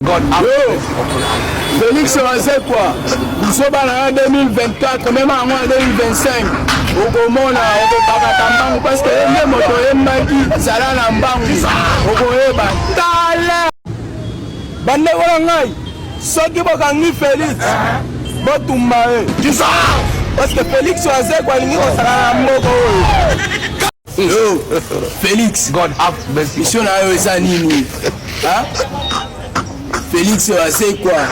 God Félix c'est quoi? Nous sommes en 2024, même en 2025. Au Gomona, au Bakatambangu, parce que les motos, les maquis, ça l'a l'ambangu. Au Goéba, Tala Bande Warangai, ceux qui vont Félix, Botumbae, parce que Félix c'est quoi? Il va Yo, Félix, God have mercy. Mission à eux, ça nini. Hein? Félix, c'est quoi?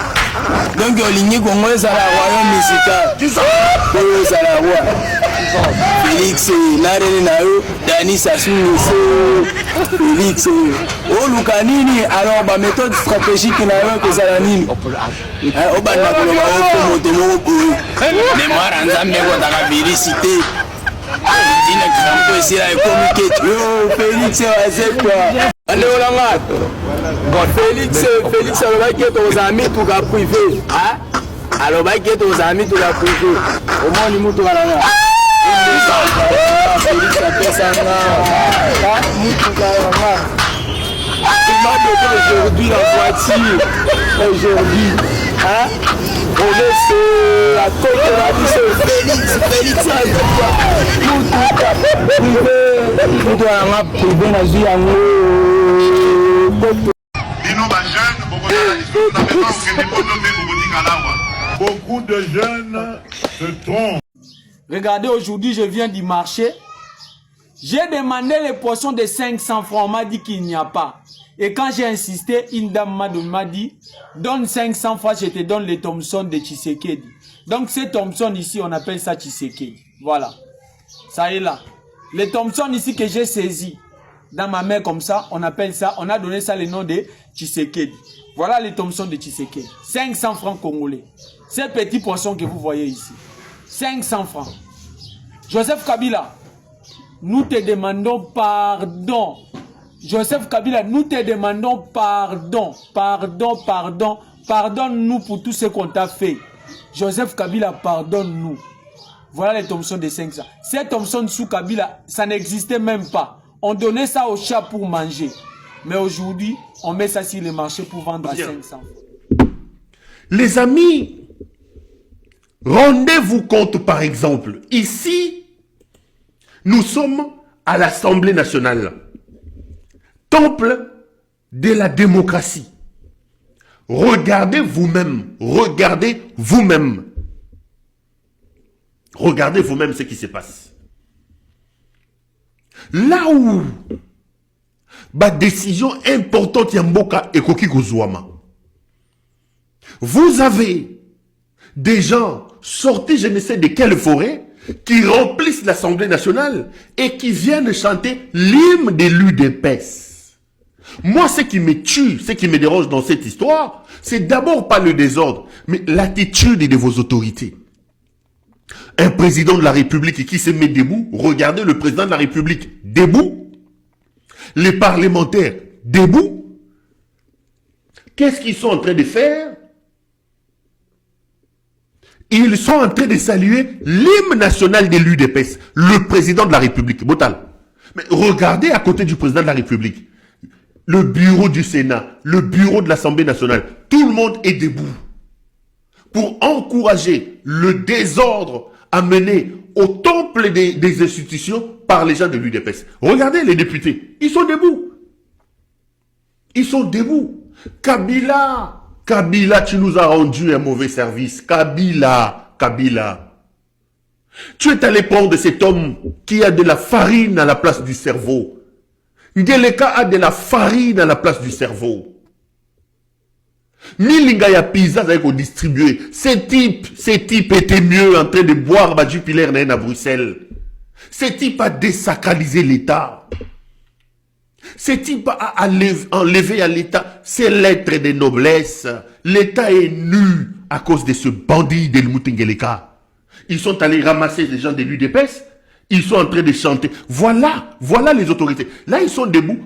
Donc, il y a Congo, ça la royaume musical. Ça la roi. Félix, Dani Sassou, Félix, oh, Lukanini, alors, ma méthode stratégique, il y a que ça la nini. Au bas de la mémoire, en Zambie, on a la véricité. Félix, c'est quoi? Félix, alors va quitter aux amis tout cas privé. Alors va quitter aux amis tout cas privé. Au moins, nous moutons à la Félix, ça fait ça. Il m'a donné aujourd'hui la voiture. Aujourd'hui. On laisse la côte de la vie, Félix, nous doit privé la vie en beaucoup de jeunes se trompent. Regardez, aujourd'hui, je viens du marché. J'ai demandé les poissons de 500 francs. On m'a dit qu'il n'y a pas. Et quand j'ai insisté, une dame m'a dit, donne 500 francs, je te donne les Thompson de Tshisekedi. Donc, ces Thompson ici, on appelle ça Tshisekedi. Voilà. Ça est là. Les Thompson ici que j'ai saisi dans ma main comme ça, on appelle ça, on a donné ça le nom de Tshisekedi. Voilà les Thompson de Tshisekedi. 500 francs congolais. Ces petits poissons que vous voyez ici. 500 francs. Joseph Kabila, nous te demandons pardon. Joseph Kabila, nous te demandons pardon. Pardonne-nous pour tout ce qu'on t'a fait. Joseph Kabila, pardonne-nous. Voilà les Thompson de 500. Ces Thompson sous Kabila, ça n'existait même pas. On donnait ça aux chats pour manger. Mais aujourd'hui, on met ça sur le marché pour vendre à 500. Les amis, rendez-vous compte par exemple, ici, nous sommes à l'Assemblée nationale. Temple de la démocratie. Regardez vous-même. Regardez vous-même. Regardez vous-même ce qui se passe. Là où ma décision importante Yamboka et Koki Kozouama. Vous avez des gens sortis je ne sais de quelle forêt qui remplissent l'Assemblée nationale et qui viennent chanter l'hymne de l'UDPS. Moi, ce qui me tue, ce qui me dérange dans cette histoire, c'est d'abord pas le désordre, mais l'attitude de vos autorités. Un président de la République qui se met debout, regardez le président de la République debout, les parlementaires debout. Qu'est-ce qu'ils sont en train de faire? Ils sont en train de saluer l'hymne national de l'UDPS, le président de la République. Botal. Mais regardez à côté du président de la République. Le bureau du Sénat, le bureau de l'Assemblée nationale, tout le monde est debout pour encourager le désordre amené au temple des institutions par les gens de l'UDPS. Regardez les députés, ils sont debout. Ils sont debout. Kabila, tu nous as rendu un mauvais service. Kabila. Tu es allé prendre cet homme qui a de la farine à la place du cerveau. Ngeleka a de la farine à la place du cerveau. Milinga ya pizza ça qu'on distribuer. Ces types étaient mieux en train de boire ma Jupiler à Bruxelles. Ces types a désacralisé l'État. Ces types a enlevé à l'État ses lettres de noblesse. L'État est nu à cause de ce bandit de Ngeleka. Ils sont allés ramasser les gens de l'UDPS. Ils sont en train de chanter. Voilà les autorités. Là, ils sont debout.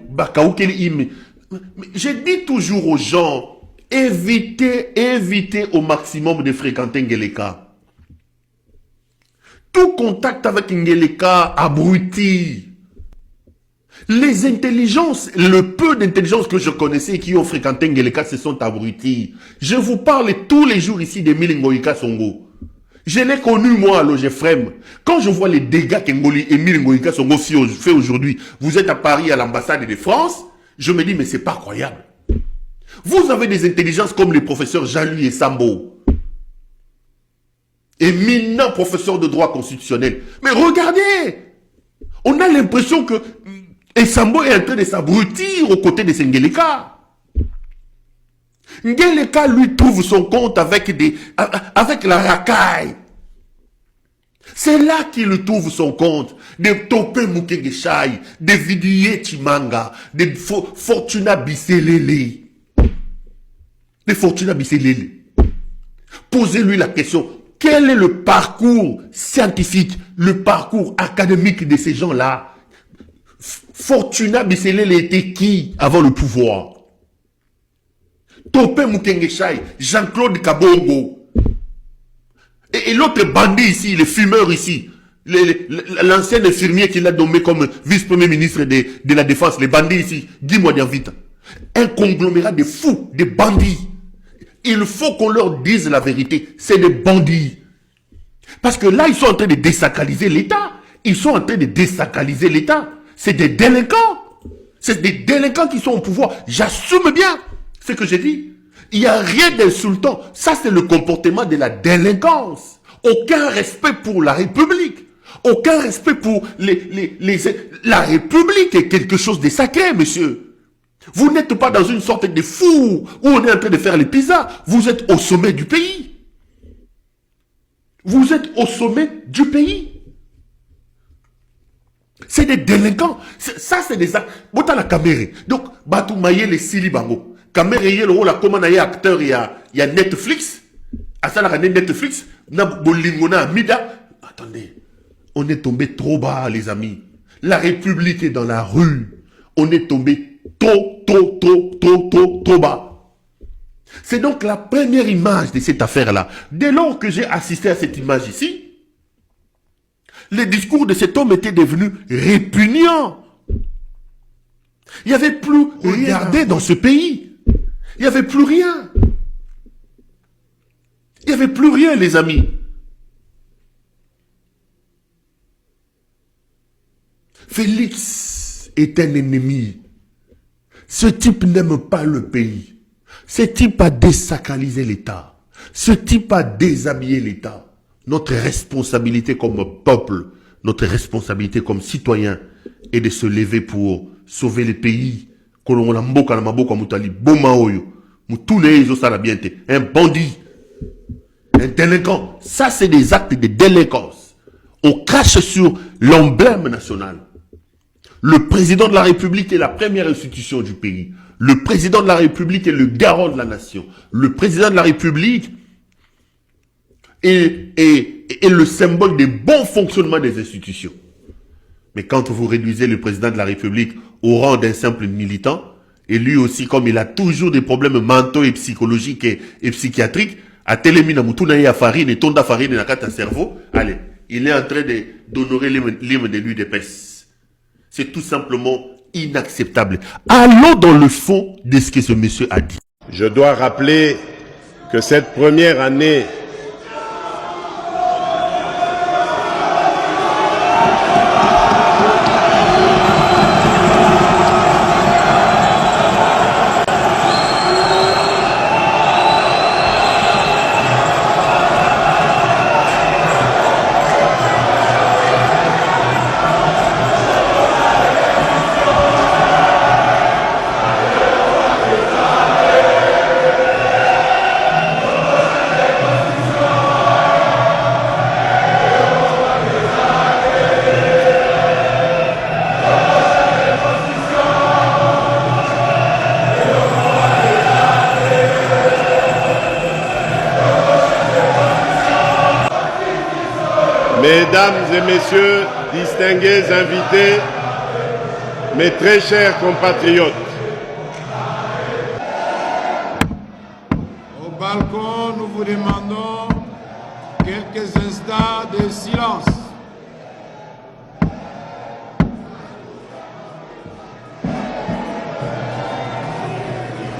Je dis toujours aux gens, évitez au maximum de fréquenter Ngeleka. Tout contact avec Ngeleka abruti. Les intelligences, le peu d'intelligence que je connaissais et qui ont fréquenté Ngeleka se sont abrutis. Je vous parle tous les jours ici d'Emile Ngoïka Songo. Je l'ai connu moi à Logefrem. Quand je vois les dégâts qu'Emile Ngoïka Songo fait aujourd'hui, vous êtes à Paris à l'ambassade de France, je me dis mais c'est pas croyable. Vous avez des intelligences comme les professeurs Jean-Louis et Sambo. Éminents professeurs de droit constitutionnel. Mais regardez, on a l'impression que Sambo est en train de s'abrutir aux côtés de Ngeleka. Ngeleka lui trouve son compte avec la racaille. C'est là qu'il trouve son compte. De Topé Mukengeshaï, de Vidier Chimanga, de Fortuna Bisselele. De Fortuna Bisselele. Posez-lui la question. Quel est le parcours scientifique, le parcours académique de ces gens-là? Fortuna Bisselele était qui avant le pouvoir? Topé Mukengeshaï, Jean-Claude Kabongo. Et l'autre bandit ici, le fumeur ici, l'ancien infirmier qui l'a nommé comme vice-premier ministre de la Défense, les bandits ici, Guy Modianvita. Un conglomérat de fous, de bandits. Il faut qu'on leur dise la vérité, c'est des bandits. Parce que là, ils sont en train de désacraliser l'État. Ils sont en train de désacraliser l'État. C'est des délinquants. C'est des délinquants qui sont au pouvoir. J'assume bien ce que j'ai dit. Il n'y a rien d'insultant. Ça, c'est le comportement de la délinquance. Aucun respect pour la République. Aucun respect pour la République est quelque chose de sacré, monsieur. Vous n'êtes pas dans une sorte de four où on est en train de faire les pizzas. Vous êtes au sommet du pays. Vous êtes au sommet du pays. C'est des délinquants. Ça, c'est des actes. Bota la caméra. Donc, Batou Maye les Sili Bango. Caméra, il y a le rôle, comment il y a acteur, il y a Netflix. À ça, la Netflix. Na Bolingona, Mida. Attendez. On est tombé trop bas, les amis. La République est dans la rue. On est tombé trop bas. C'est donc la première image de cette affaire-là. Dès lors que j'ai assisté à cette image ici, le discours de cet homme était devenu répugnant. Il n'y avait plus rien dans ce pays. Il n'y avait plus rien. Il n'y avait plus rien, les amis. Félix est un ennemi. Ce type n'aime pas le pays. Ce type a désacralisé l'État. Ce type a déshabillé l'État. Notre responsabilité comme peuple, notre responsabilité comme citoyen est de se lever pour sauver le pays. Un bandit, un délinquant. Ça, c'est des actes de délinquance. On crache sur l'emblème national. Le président de la République est la première institution du pays. Le président de la République est le garant de la nation. Le président de la République est le symbole des bons fonctionnements des institutions. Mais quand vous réduisez le président de la République au rang d'un simple militant, et lui aussi, comme il a toujours des problèmes mentaux et psychologiques et psychiatriques, à Télémina Moutouna et à Farine et Tonda Farine et Nakata cerveau, allez, il est en train d'honorer l'hymne de l'UDPS. C'est tout simplement inacceptable. Allons dans le fond de ce que ce monsieur a dit. Je dois rappeler que cette première année Mesdames et messieurs, distingués invités, mes très chers compatriotes. Au balcon, nous vous demandons quelques instants de silence.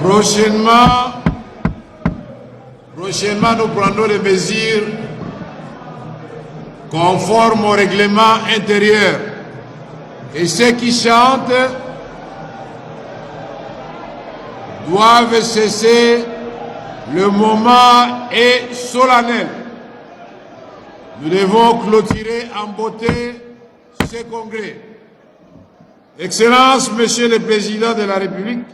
Prochainement, nous prendrons les mesures conformes au règlement intérieur. Et ceux qui chantent doivent cesser. Le moment est solennel. Nous devons clôturer en beauté ce congrès. Excellence, Monsieur le Président de la République,